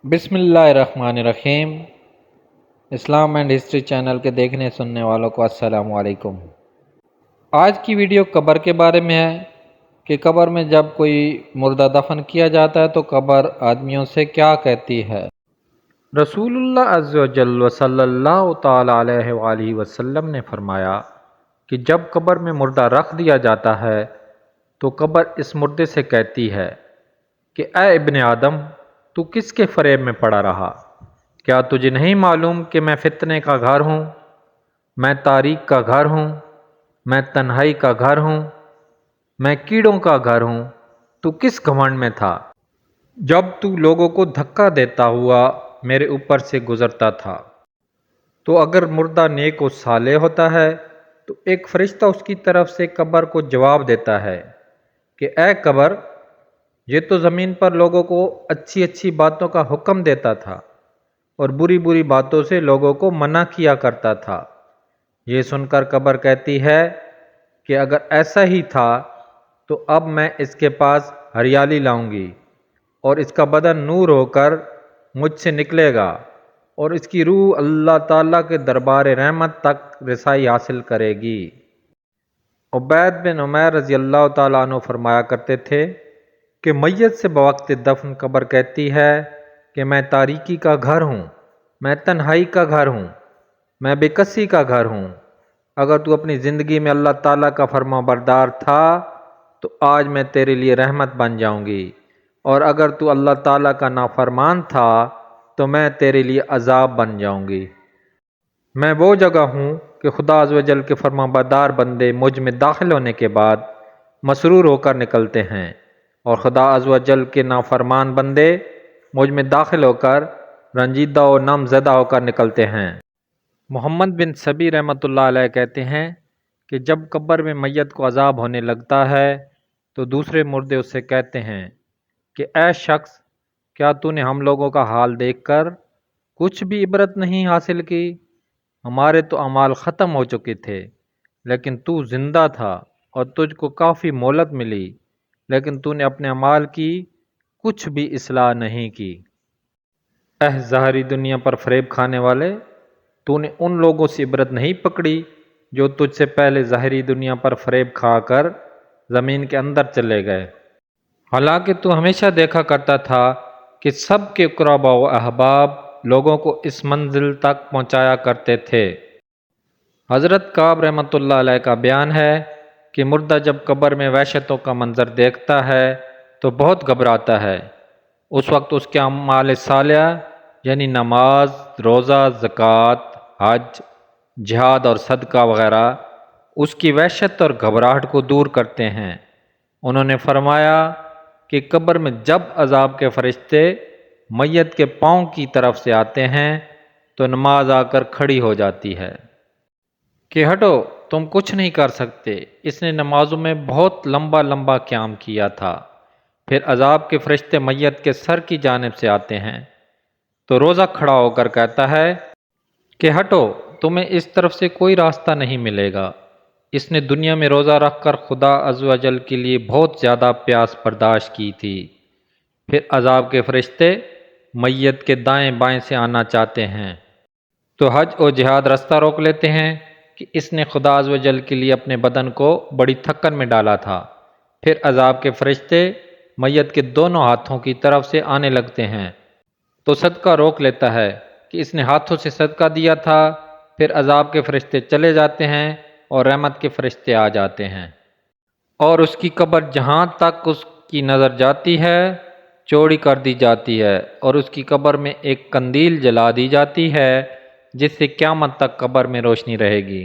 बिस्मिल्लाहिर्रहमानिर्रहीम। इस्लाम and history channel के देखने सुनने वालों को अस्सलाम वालेकुम। आज की वीडियो कब्र के बारे में है कि कब्र में जब कोई मुर्दा दफन किया जाता है तो कब्र आदमियों से क्या कहती है। रसूलुल्लाह अज़्ज़ व जल्ल व सल्लल्लाहु ताला अलैहि वसल्लम ने फरमाया कि जब कब्र में मुर्दा रख दिया जाता है तो कब्र इस मुर्दे से कहती है कि ए इब्ने आदम, तू किसके फरेब में पड़ा रहा? क्या तुझे नहीं मालूम कि मैं फितने का घर हूँ, मैं तारीक का घर हूँ, मैं तन्हाई का घर हूँ, मैं कीड़ों का घर हूँ। तू किस घमंड में था जब तू लोगों को धक्का देता हुआ मेरे ऊपर से गुजरता था? तो अगर मुर्दा नेक व साले होता है तो एक फरिश्ता उसकी तरफ से कब्र को जवाब देता है कि ए कब्र, ये तो ज़मीन पर लोगों को अच्छी अच्छी बातों का हुक्म देता था और बुरी बुरी बातों से लोगों को मना किया करता था। ये सुनकर कब्र कहती है कि अगर ऐसा ही था तो अब मैं इसके पास हरियाली लाऊंगी और इसका बदन नूर होकर मुझसे निकलेगा और इसकी रूह अल्लाह ताला के दरबार रहमत तक रसाई हासिल करेगी। उबैद बिन उमैर रज़ी अल्लाह ताला अन्हु फरमाया करते थे कि मैयत से बवक्त दफन कब्र कहती है कि मैं तारीकी का घर हूँ, मैं तन्हाई का घर हूँ, मैं बेकसी का घर हूँ। अगर तू अपनी ज़िंदगी में अल्लाह ताला का फरमाबरदार था तो आज मैं तेरे लिए रहमत बन जाऊँगी, और अगर तू अल्लाह ताला का नाफरमान था तो मैं तेरे लिए अजाब बन जाऊँगी। मैं वो जगह हूँ कि खुदा अज़्ज़ व जल के फरमाबरदार बंदे मुझ में दाखिल होने के बाद मसरूर होकर निकलते हैं और खुदा अज़्ज़ व जल के नाफरमान बंदे मुझ में दाखिल होकर रंजीदा और नमज़दा होकर निकलते हैं। मोहम्मद बिन सबी रहमतुल्लाह अलैह कहते हैं कि जब कब्र में मैयत को अजाब होने लगता है तो दूसरे मुर्दे उससे कहते हैं कि ऐ शख्स, क्या तूने हम लोगों का हाल देखकर कुछ भी इबरत नहीं हासिल की? हमारे तो अमाल ख़त्म हो चुके थे, लेकिन तू ज़िंदा था और तुझको काफ़ी मोहलत मिली, लेकिन तूने अपने अमाल की कुछ भी इस्लाह नहीं की। ज़ाहरी दुनिया पर फरेब खाने वाले, तूने उन लोगों से इबरत नहीं पकड़ी जो तुझसे पहले ज़ाहरी दुनिया पर फरेब खाकर ज़मीन के अंदर चले गए। हालांकि तू हमेशा देखा करता था कि सब के क़ुरबा व अहबाब लोगों को इस मंजिल तक पहुंचाया करते थे। हज़रत काब रहमतुल्लाह अलैह का बयान है कि मुर्दा जब कब्र में वहशतों का मंजर देखता है तो बहुत घबराता है। उस वक्त उसके अमाल सालिया यानी नमाज, रोज़ा, ज़कात, हज, जिहाद और सदका वगैरह उसकी वहशत और घबराहट को दूर करते हैं। उन्होंने फरमाया कि कब्र में जब अजाब के फरिश्ते मैयत के पाँव की तरफ से आते हैं तो नमाज आकर खड़ी हो जाती है कि हटो, तुम कुछ नहीं कर सकते, इसने नमाजों में बहुत लंबा लंबा क़याम किया था। फिर अजाब के फरिश्ते मैयत के सर की जानिब से आते हैं तो रोज़ा खड़ा होकर कहता है कि हटो, तुम्हें इस तरफ से कोई रास्ता नहीं मिलेगा। इसने दुनिया में रोज़ा रख कर खुदा अज़्ज़ व जल के लिए बहुत ज़्यादा प्यास बर्दाश्त की थी। फिर अजाब के फरिश्ते मैयत के दाएं बाएं से आना चाहते हैं तो हज और जिहाद रास्ता रोक लेते हैं कि इसने खुदा अज़्ज़ व जल के लिए अपने बदन को बड़ी थक्कन में डाला था। फिर अजाब के फरिश्ते मैयत के दोनों हाथों की तरफ से आने लगते हैं तो सदका रोक लेता है कि इसने हाथों से सदका दिया था। फिर अजाब के फरिश्ते चले जाते हैं और रहमत के फरिश्ते आ जाते हैं और उसकी कब्र जहाँ तक उसकी नज़र जाती है चौड़ी कर दी जाती है और उसकी कब्र में एक कंदील जला दी जाती है जिससे क़यामत तक कब्र में रोशनी रहेगी।